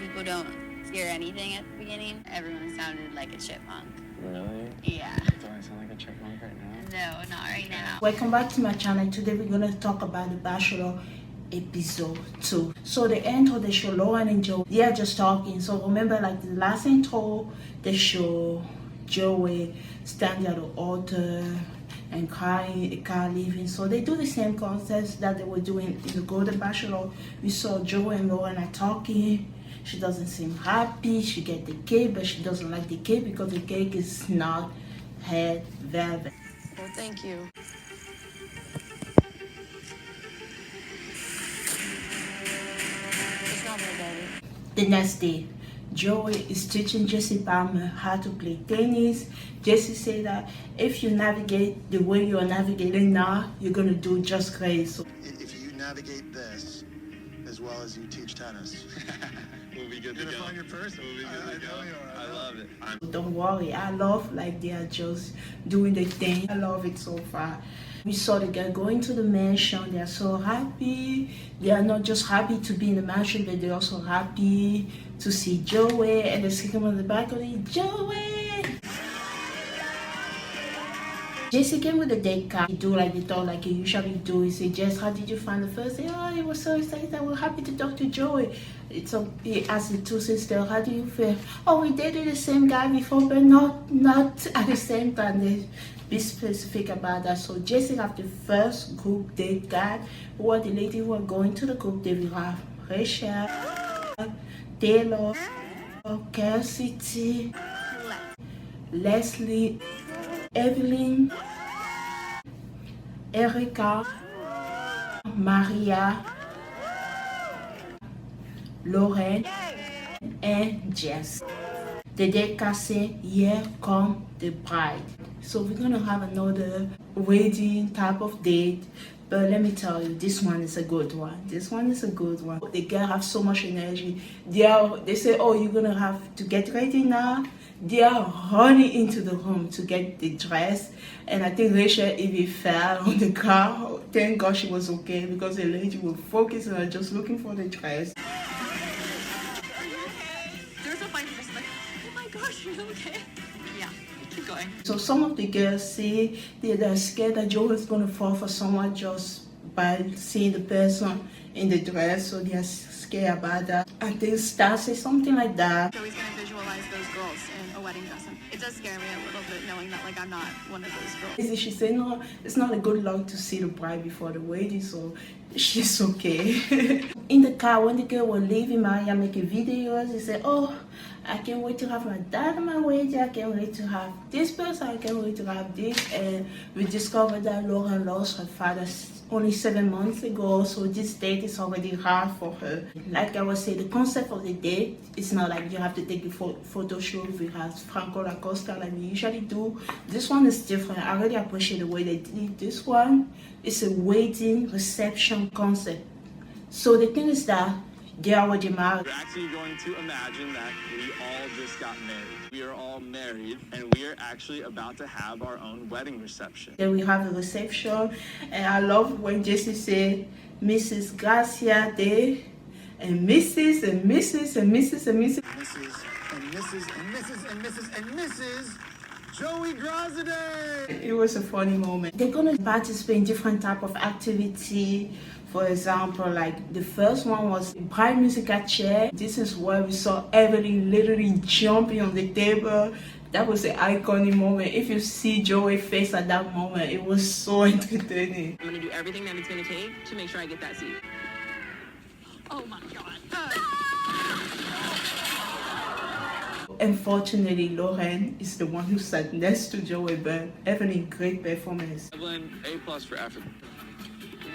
people don't hear anything at the beginning. Everyone sounded like a chipmunk. Really? Yeah. Do I sound like a chipmunk right now? No, not right now. Welcome back to my channel. Today we're gonna talk about the Bachelor episode 2. So the end of the show, Lauren and Joe, they are just talking. So remember, like the last intro, the show, Joey standing at the altar and crying, a car leaving. So they do the same concepts that they were doing in the Golden Bachelor. We saw Joey and Lauren are talking. She doesn't seem happy. She get the cake, but she doesn't like the cake because the cake is not red velvet. Well, thank you. It's not my baby. The next day, Joey is teaching Jesse Palmer how to play tennis. Jesse said that if you navigate the way you are navigating now, you're gonna do just great. So if you navigate this as well as you teach tennis, We'll be good you're to gonna go. find your person. We'll be good to go. know you are. I love it. don't worry, I love like they are just doing the thing. I love it so far. We saw the girl going to the mansion. They are so happy. They are not just happy to be in the mansion, but they're also happy to see Joey. And they see him on the balcony, Joey! Jesse came with a date card. He do like they thought like he usually do. He said, Jess, how did you find the first day? Oh, he was so excited. We're happy to talk to Joey. He asked the two sisters, how do you feel? Oh, we dated the same guy before, but not at the same time. They be specific about that. So Jesse have the first group date card. Who are the ladies who are going to the group date? We have Rachel, Taylor, Cassidy, Leslie, Evelyn, Erica, Maria, Lauren, and Jess. The day say, here come the bride. So we're gonna have another wedding type of date. But let me tell you, this one is a good one. This one is a good one. The girl have so much energy. They say, oh, you're gonna have to get ready now. They are running into the room to get the dress. And I think Rachel even fell on the car. Thank God she was okay because the lady was focusing on just looking for the dress. There was a fight just like, oh my gosh, you're okay. Yeah, keep going. So some of the girls say they're scared that Joe is going to fall for someone just by seeing the person in the dress. So they're scared about that. I think Star says something like that. Joey's gonna visualize those girls in a wedding dress. And it does scare me a little bit knowing that like I'm not one of those girls. She said, no, it's not a good luck to see the bride before the wedding, so she's okay. In the car, when the girl was leaving, Maria making videos. She said, oh, I can't wait to have my dad at my wedding. I can't wait to have this person. I can't wait to have this. And we discovered that Lauren lost her father only 7 months ago, so this date is already hard for her. Like I was saying, the concept of the date is not like you have to take a photo shoot with Franco Lacosta like we usually do. This one is different. I really appreciate the way they did this one. It's a wedding reception concept. So the thing is that they are already married. We're actually going to imagine that we all just got married. We are all married, and we are actually about to have our own wedding reception. Then we have a reception, and I love when Jesse said Mrs. Gracia Day, and Mrs. and Mrs. and Mrs. and Mrs. Mrs. and Mrs. and Mrs. and Mrs. and Mrs. Joey Graziday. It was a funny moment. They're gonna participate in different type of activity. For example, like the first one was bride musical chair. This is where we saw Evelyn literally jumping on the table. That was an iconic moment. If you see Joey's face at that moment, it was so entertaining. I'm gonna do everything that it's gonna take to make sure I get that seat. Oh my god. Unfortunately, Lauren is the one who sat next to Joey, but Evelyn, great performance. Evelyn, A+ for effort.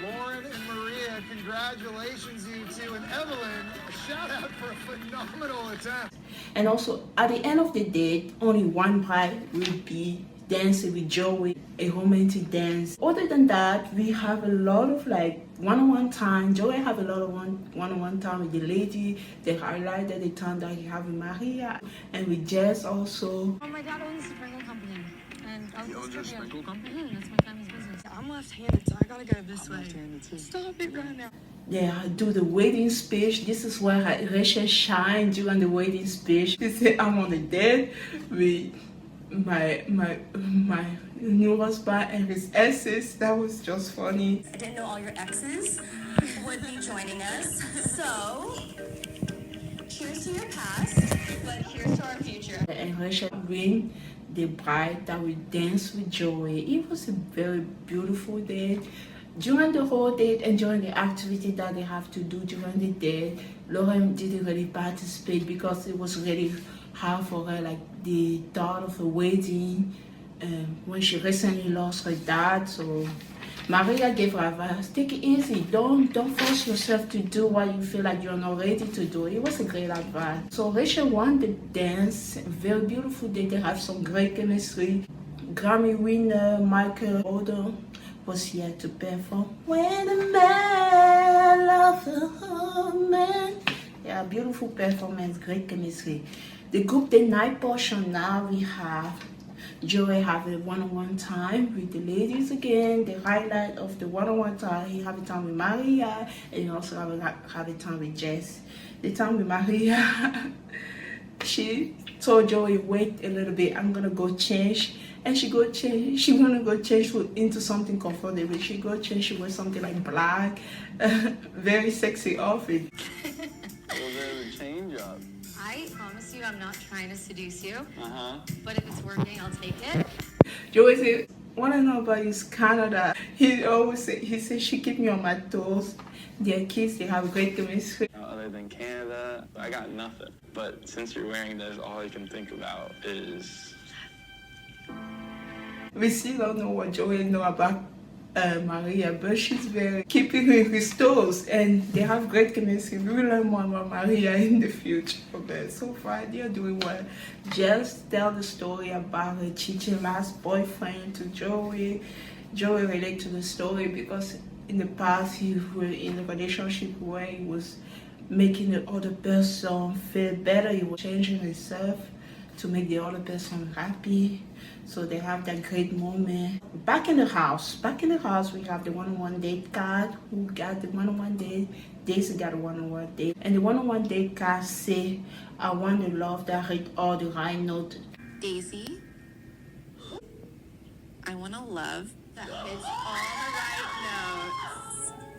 Lauren and Maria, congratulations you two. And Evelyn, a shout out for a phenomenal attempt. And also, at the end of the day, only one bride will be dancing with Joey, a romantic dance. Other than that, we have a lot of like one-on-one time. Joey have a lot of one-on-one time with the lady. They highlighted the time that he have with Maria and with Jess also. Oh, my dad owns a sprinkle company. And I was He owns a sprinkle company? That's my family's business. I'm left-handed, so I gotta go this way. Left-handed too. Stop it right now. they do the wedding speech. This is where Rachel shined during the wedding speech. She said, I'm on a date with my new husband and his exes. That was just funny. I didn't know all your exes would be joining us. So, cheers to your past, but here's to our future. And Rachel win the bride that will dance with Joey. It was a very beautiful day. During the whole date and during the activity that they have to do during the day, Lauren didn't really participate because it was really hard for her, like the thought of a wedding when she recently lost her dad. So Maria gave her advice, take it easy, don't force yourself to do what you feel like you're not ready to do. It was a great advice. So Rachel won the dance, very beautiful day. They have some great chemistry. Grammy winner Michael Odo was here to perform. When a man loves a man. Yeah, beautiful performance, great chemistry. The group the night portion now we have Joey have a one-on-one time with the ladies again. The highlight of the one-on-one time, he have a time with Maria and he also have a time with Jess. The time with Maria, she told Joey, wait a little bit, I'm gonna go change. And she wanna go change into something comfortable. She go change, she wear something like black, very sexy outfit. Well, there's a change up. I promise you I'm not trying to seduce you, Uh-huh. but if it's working, I'll take it. Joey said, wanna know about his Canada. He always say, he said, she keep me on my toes. Their kids, they have great chemistry. Other than Canada, I got nothing. But since you're wearing this, all I can think about is... We still don't know what Joey know about Maria, but she's very keeping his toes, and they have great chemistry. We will learn more about Maria in the future, but so far they are doing well. Just tell the story about her cheating last boyfriend to Joey. Joey relate to the story because in the past he was in a relationship where he was making the other person feel better. He was changing himself to make the other person happy. So they have that great moment. Back in the house, we have the one-on-one date card. Who got the one-on-one date? Daisy got a one-on-one date. And the one-on-one date card say, I want the love that hit all the right notes. Daisy, I want a love that hits all the right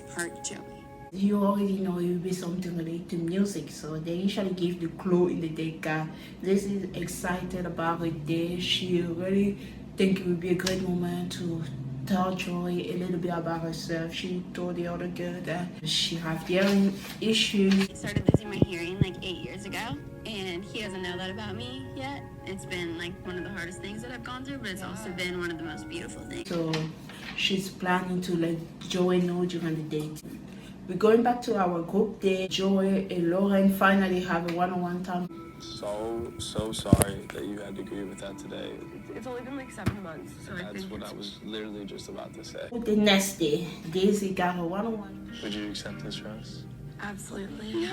notes. Heart Joey. You already know it will be something related to music, so they usually give the clue in the date card. This is excited about her day. She really think it would be a great moment to tell Joey a little bit about herself. She told the other girl that she have hearing issues. I started losing my hearing like 8 years ago, and he doesn't know that about me yet. It's been like one of the hardest things that I've gone through, but it's also been one of the most beautiful things. So she's planning to let Joey know during the date. We're going back to our group day. Joey and Lauren finally have a one-on-one time. So sorry that you had to agree with that today. It's only been like 7 months, so I That's think what I was literally just about to say. The next day, Daisy got her one-on-one. Would you accept this rose? Absolutely.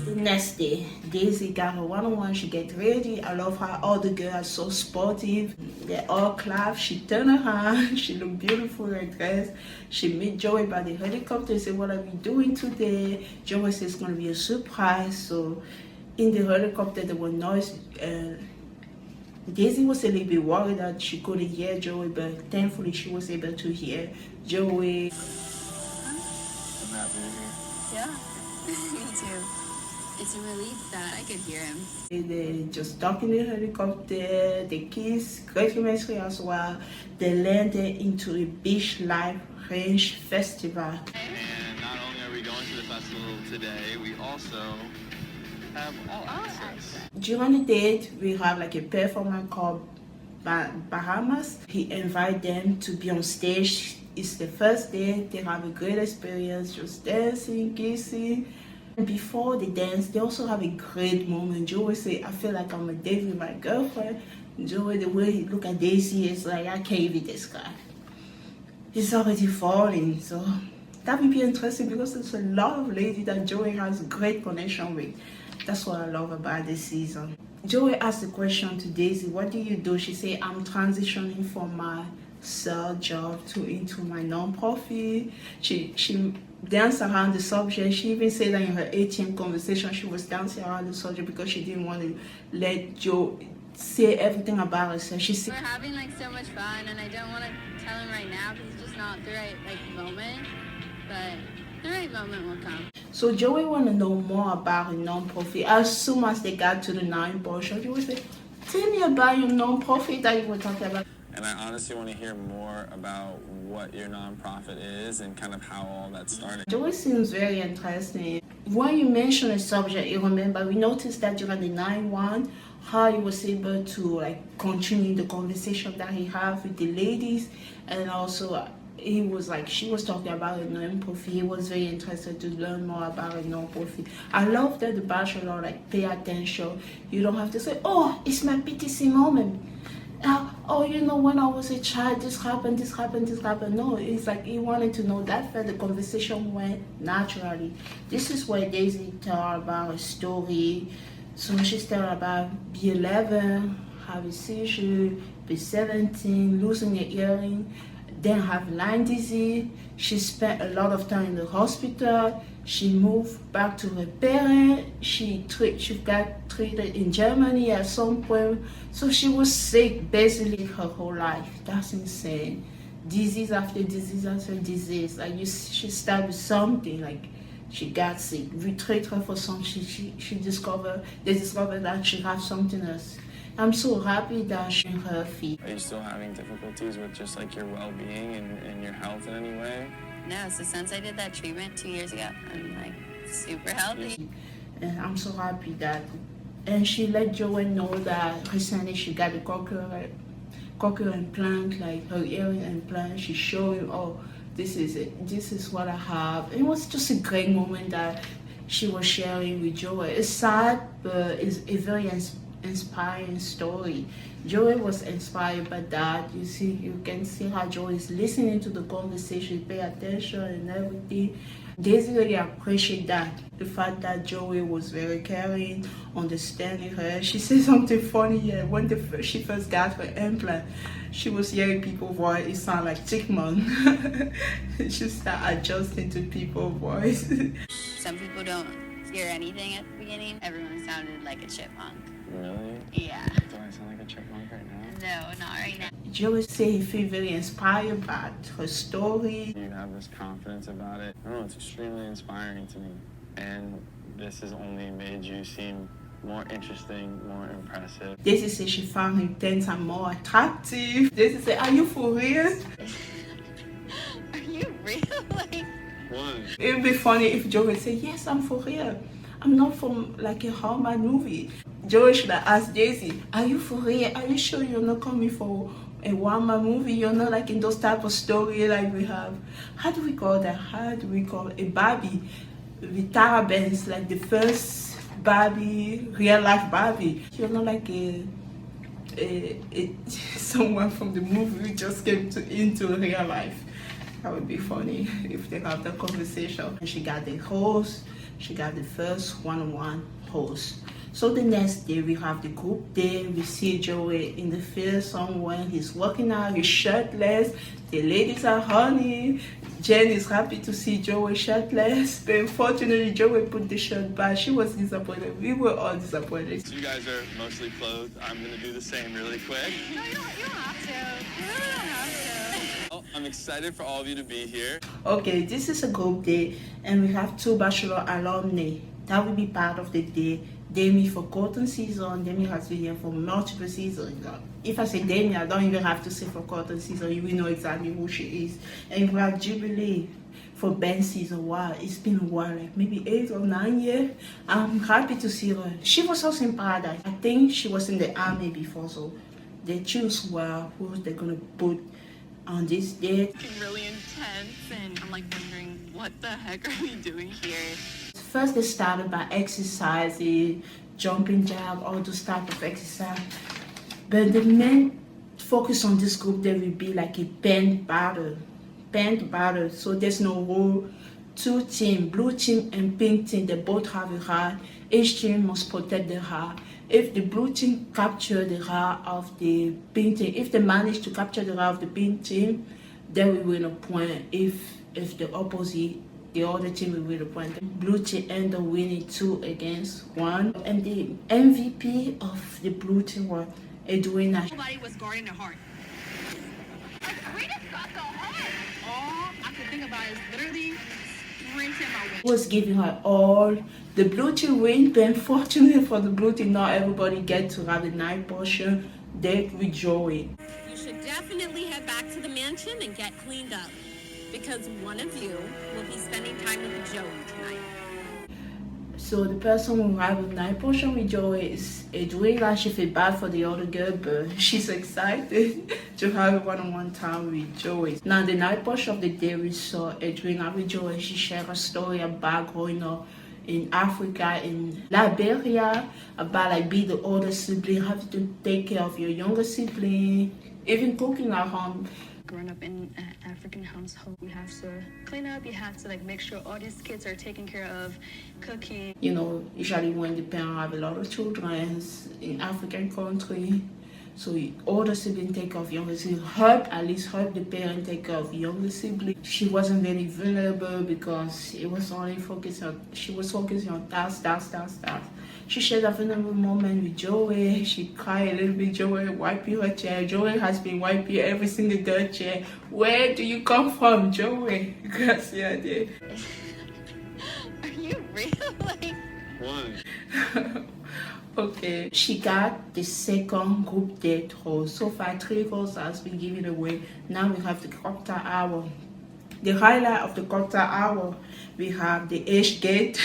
The next day, Daisy got her one-on-one. She get ready. I love how all the girls are so sportive. They all clap. She turned around. She looked beautiful in her dress. She met Joey by the helicopter. Said, what are we doing today? Joey said it's going to be a surprise. So in the helicopter, there was noise. Daisy was a little bit worried that she couldn't hear Joey, but thankfully she was able to hear Joey. I'm happy you're here. Yeah, me too. It's a relief that I could hear him. They just talk in the helicopter, they kiss, great chemistry as well. They landed into a beach life range festival. And not only are we going to the festival today, we also have all access. During the date, we have like a performance called Bahamas. He invited them to be on stage. It's the first day. They have a great experience, just dancing, kissing. And before the dance, they also have a great moment. Joey say, I feel like I'm a date with my girlfriend. Joey, the way he look at Daisy, is like, I can't with this guy. He's already falling. So that will be interesting because there's a lot of ladies that Joey has a great connection with. That's what I love about this season. Joey asked the question to Daisy, what do you do? She said, I'm transitioning from my sell job into my non-profit. She danced around the subject. She even said that in her ATM conversation she was dancing around the subject because she didn't want to let Joe say everything about herself. She said, We're having like so much fun, and I don't want to tell him right now because it's just not the right moment. But the right moment will come. So Joey want to know more about her non-profit. As soon as they got to the 9 portion, she was like, tell me about your non-profit that you were talking about. And I honestly want to hear more about what your nonprofit is and kind of how all that started. Joey seems very interesting. When you mentioned a subject, you remember, we noticed that during the 9-1, how he was able to like continue the conversation that he had with the ladies, and also he was like, she was talking about a non-profit. He was very interested to learn more about a non-profit. I love that the Bachelor like pay attention. You don't have to say, oh, it's my PTC moment. Oh, you know, when I was a child, this happened. No, it's like he wanted to know. That where the conversation went naturally. This is where Daisy tell about a story. So she's telling about B11, have a seizure, B17, losing an earring, then have Lyme disease. She spent a lot of time in the hospital. She moved back to her parents. She got treated in Germany at some point. So she was sick basically her whole life. That's insane. Disease after disease after disease. Like she started with something, like she got sick. We treat her for something. They discovered that she had something else. I'm so happy that she's on her feet. Are you still having difficulties with just like your well-being and your health in any way? No, so since I did that treatment 2 years ago, I'm like super healthy. And I'm so happy that, and she let Joey know that recently she got a cochlear implant, like her earring implant. She showed him, oh, this is it. This is what I have. It was just a great moment that she was sharing with Joey. It's sad, but it's a very inspiring story. Joey was inspired by that. You can see how Joey is listening to the conversation, pay attention and everything. Daisy really appreciate that. The fact that Joey was very caring, understanding her. She said something funny here. When she first got her implant, she was hearing people's voice. It sounded like chipmunk. She started adjusting to people's voice. Some people don't hear anything at the beginning. Everyone sounded like a chipmunk. Really? Yeah. Do I sound like a chipmunk right now? No, not right now. Joey said he feels very inspired by her story. You have this confidence about it. I don't know, it's extremely inspiring to me. And this has only made you seem more interesting, more impressive. Daisy said she found him 10 times more attractive. Daisy said, are you for real? Are you real? Like, What? It would be funny if Joey would say, yes, I'm for real. I'm not from like a Hallmark movie. Joey should have asked Daisy, are you for real? Are you sure you're not coming for a Hallmark movie? You're not like in those type of story like we have. How do we call that? How do we call it? A Barbie with Tara Banks, like the first Barbie, real life Barbie. You're not like someone from the movie who just came into real life. That would be funny if they have that conversation. She got the host. She got the first one-on-one host. So the next day we have the group day. We see Joey in the field somewhere. He's working out. He's shirtless. The ladies are honey. Jen is happy to see Joey shirtless. But unfortunately, Joey put the shirt back. She was disappointed. We were all disappointed. So you guys are mostly clothed. I'm gonna do the same really quick. No, you don't have to. You really don't have to. Well, I'm excited for all of you to be here. Okay, this is a group day, and we have 2 Bachelor alumni that will be part of the day. Demi for cotton season. Demi has been here for multiple seasons. If I say Demi, I don't even have to say for cotton season. You will know exactly who she is. And we have Jubilee for band season. Wow, it's been a while, like maybe 8 or 9 years. I'm happy to see her. She was also in Paradise. I think she was in the army before, so they choose well who they're gonna put on this date. It's really intense, and I'm like wondering what the heck are we doing here? First, they started by exercising, jumping jack, all those type of exercise. But the main focus on this group, there will be like a paint battle. So there's no rule. 2 teams, blue team and pink team, they both have a heart. Each team must protect their heart. if the blue team capture the heart of the pink team, if they manage to capture the heart of the pink team, then we win a point. If the opposite, the other team will win a point. Blue team end up winning 2-1, and the MVP of the blue team was Edwina. Nobody was guarding their heart. Rita got the heart. All I could think about is literally sprinting my way. Was giving her all. The blue team win, but unfortunately for the blue team, not everybody get to have a night portion. They with Joey. You should definitely head back to the mansion and get cleaned up, because one of you will be spending time with Joey tonight. So the person who have a night portion with Joey is Edwina. She feel bad for the other girl, but she's excited to have one-on-one time with Joey. Now the night portion of the day, we saw Edwina with Joey. She shared a story about growing up in Africa, in Liberia, about like being the older sibling, having to take care of your younger sibling, even cooking at home. Growing up in an African household, you have to clean up, you have to like make sure all these kids are taken care of, cooking. You know, usually when the parents have a lot of children in African country, so older sibling take care of younger sibling, at least help the parent take care of younger sibling. She wasn't very vulnerable because it was only she was focusing on task. She shared a vulnerable moment with Joey. She cried a little bit. Joey wiping her chair. Joey has been wiping every single girl chair. Where do you come from, Joey? Gracias. Are you real? Like, One. Okay, she got the second group date rose. So far, 3 roles has been given away. Now we have the cocktail hour. The highlight of the cocktail hour, we have the age gate.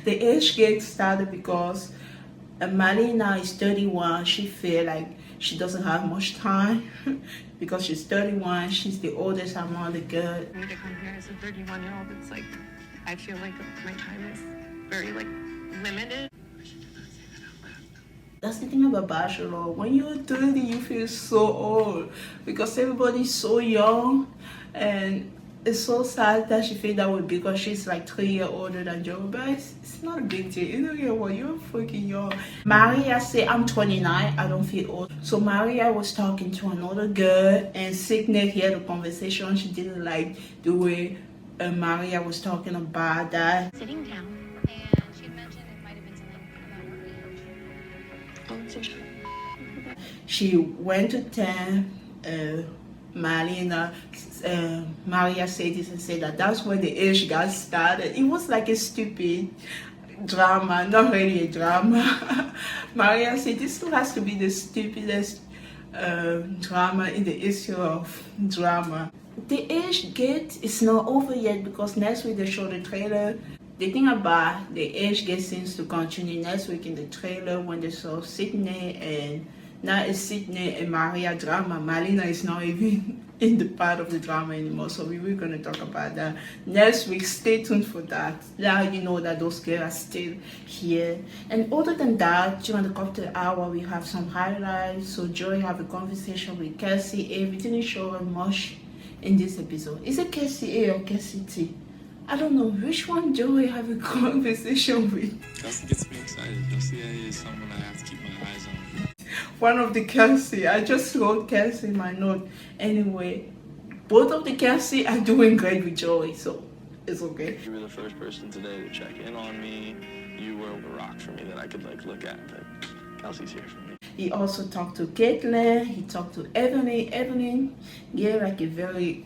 The age gate started because Malina is 31. She feel like she doesn't have much time because she's 31. She's the oldest among the girls. for me to come here as a 31-year-old, it's like, I feel like my time is very like limited. That's the thing about Bachelor. When you're 30, you feel so old because everybody's so young, and it's so sad that she feels that way because she's like 3 years older than Joe. But it's not a big deal. You know, you're freaking young. Maria said, I'm 29, I don't feel old. So Maria was talking to another girl, and Signet heard the conversation. She didn't like the way Maria was talking about that. Sitting down. And she had mentioned it might have been something about her age. She went to tell Marlena, Maria said this and said that that's when the age got started. It was like a stupid drama, not really a drama. Maria said this still has to be the stupidest drama in the history of drama. The age gate is not over yet because next week they show the trailer. The thing about the age gate seems to continue next week in the trailer when they saw Sydney, and now it's Sydney and Maria drama. Marlena is not even in the part of the drama anymore, so we were going to talk about that next week. Stay tuned for that. Now you know that those girls are still here. And other than that, during the cocktail hour, we have some highlights. So Joy have a conversation with Kelsey A. We didn't show her much in this episode. Is it Kelsey A or Kelsey T? I don't know which one Joey have a conversation with. Kelsey gets me excited. Kelsey is someone I have to keep my eyes on. One of the Kelsey. I just wrote Kelsey in my note. Anyway, both of the Kelsey are doing great with Joey, so it's okay. You were the first person today to check in on me. You were a rock for me that I could look at, but Kelsey's here for me. He also talked to Caitlin. He talked to Evelyn. Evelyn gave like a very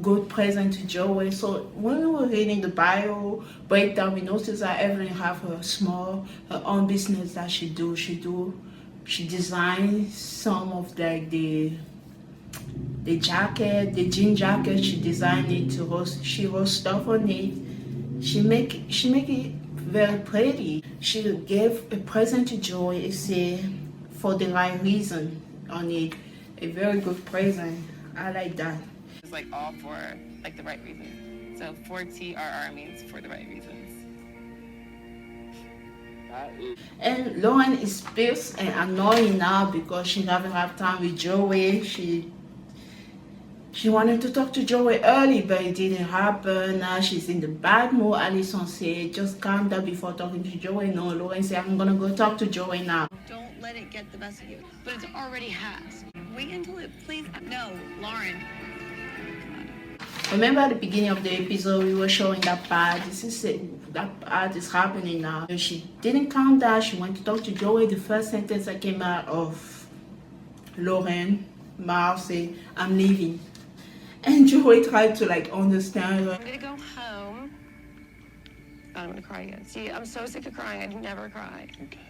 good present to Joey. So when we were reading the bio breakdown, we noticed that Evelyn have her own business that she designs some of like the jacket, the jean jacket. She designed it to roast. She wrote stuff on it. She make it very pretty. She gave a present to Joey. It say for the right reason on it. A very good present. I like that. It's like all for like the right reasons. So 4TRR means for the right reasons. And Lauren is pissed and annoying now because she doesn't have time with Joey. She She wanted to talk to Joey early, but it didn't happen. Now she's in the bad mood. Alison said, just calm down before talking to Joey. No, Lauren said, I'm gonna go talk to Joey now. Don't let it get the best of you. But it's already has. Wait until it, please. No, Lauren. Remember at the beginning of the episode, we were showing that part. This is it. That part is happening now. She didn't calm down. She went to talk to Joey. The first sentence that came out of Lauren mouth said, I'm leaving. And Joey tried to like understand her. I'm gonna go home. God, I'm gonna cry again. See, I'm so sick of crying. I never cry. Okay.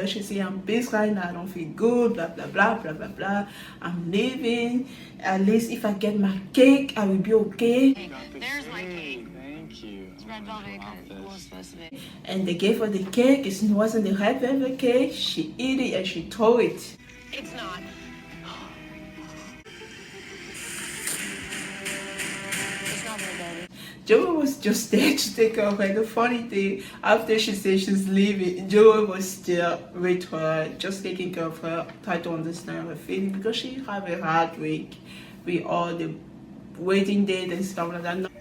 She said, I'm pissed right now. I don't feel good. Blah, blah, blah, blah, blah, blah. I'm leaving. At least if I get my cake, I will be okay. Hey, there's my cake. Thank you. It's red velvet because it was supposed to be. And they gave her the cake. It wasn't the red velvet cake. She ate it and she threw it. It's not. It's not red velvet. Joey was just there to take care of her. The funny thing, after she said she's leaving, Joey was still with her, just taking care of her, trying to understand her feeling because she had a hard week with all the waiting date and stuff like that.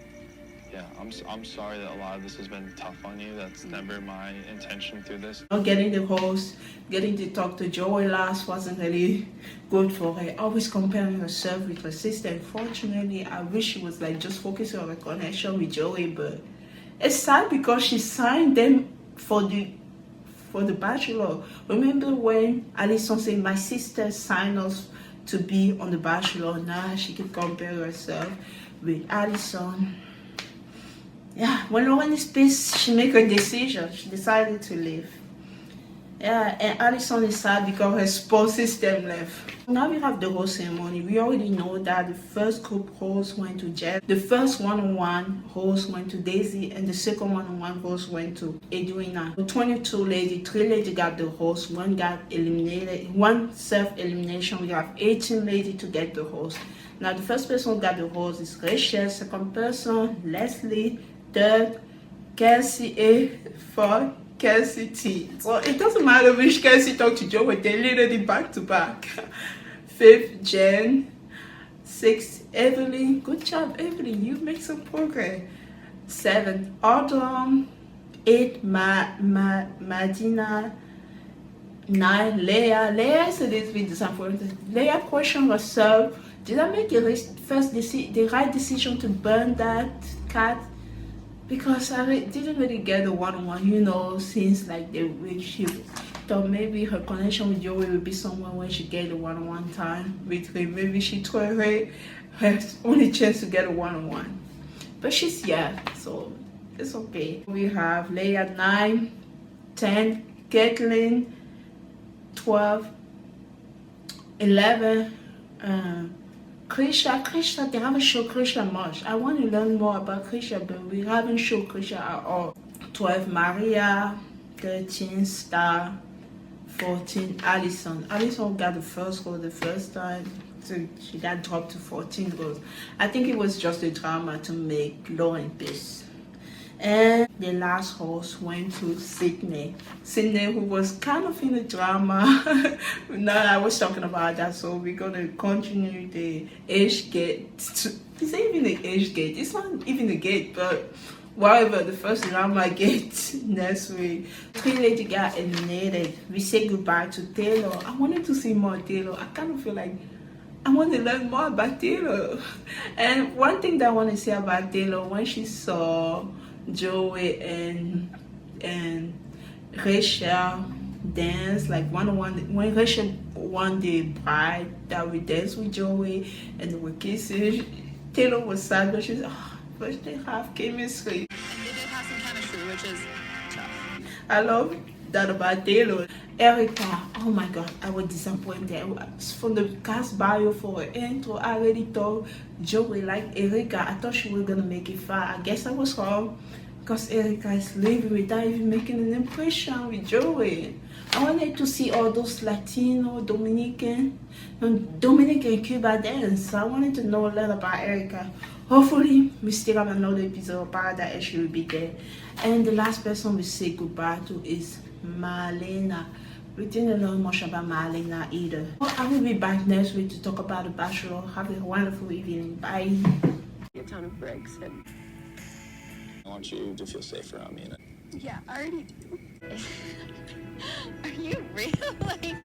Yeah, I'm sorry that a lot of this has been tough on you. That's never my intention through this. Not getting the host, getting to talk to Joey last wasn't really good for her. Always comparing herself with her sister. Unfortunately, I wish she was like just focusing on her connection with Joey, but it's sad because she signed them for the Bachelor. Remember when Alison said, my sister signed us to be on the Bachelor? Now she can compare herself with Alison. Yeah, when Lauren is pissed, she make a decision. She decided to leave. Yeah, and Alison is sad because her support system left. Now we have the whole ceremony. We already know that the first group host went to Jeff. The first one-on-one host went to Daisy, and the second one-on-one host went to Edwina. The 22 ladies, 3 ladies got the host, 1 got eliminated, 1 self-elimination. We have 18 ladies to get the host. Now the first person who got the host is Rachel, second person, Leslie, third, Kelsey A, 4, Kelsey T. So it doesn't matter which Kelsey talked to Joey, they literally back to back. 5th, Jen. 6th, Evelyn. Good job, Evelyn. You make some progress. 7th, Autumn. 8th, Madina. 9, Leah. Leah is a little bit disappointed. Leah questioned herself. Did I make the right decision to burn that cat? Because I didn't really get the one-on-one, you know, since like the week she thought maybe her connection with Joey would be somewhere when she get the one-on-one time with him. Maybe she told her only chance to get a one-on-one. But she's here, so it's okay. We have Leah 9, 10, Caitlin 12, 11, Krisha, they haven't shown Krisha much. I want to learn more about Krisha, but we haven't shown Krisha at all. 12, Maria. 13, Star. 14, Alison. Alison got the first goal the first time, so she got dropped to 14 goals. I think it was just a drama to make Lauren pissed. And the last host went to Sydney. Sydney, who was kind of in the drama. Now I was talking about that, so we're gonna continue the age gate. It's not even the age gate. It's not even a gate, but whatever. The first drama gate next week. 3 ladies got eliminated. We say goodbye to Taylor. I wanted to see more Taylor. I kind of feel like I want to learn more about Taylor. And one thing that I want to say about Taylor, when she saw Joey and Rachel dance like one-on-one, when Rachel won the bride that we danced with Joey and they were kissing, Taylor was sad, but she's but they have chemistry. And they did have some chemistry, which is tough. I love that about Taylor. Erica, oh my god, I was disappointed. From the cast bio for her intro, I already thought Joey liked Erica. I thought she was gonna make it far. I guess I was wrong, because Erica is leaving without even making an impression with Joey. I wanted to see all those Latino, Dominican Cuba dance. So I wanted to know a lot about Erica. Hopefully, we still have another episode of Paradise and she will be there. And the last person we say goodbye to is Marlena. We didn't learn much about Marlena either. Well, I will be back next week to talk about The Bachelor. Have a wonderful evening. Bye. A ton of breaks and I want you to feel safe around me. yeah, I already do. Are you real? Like.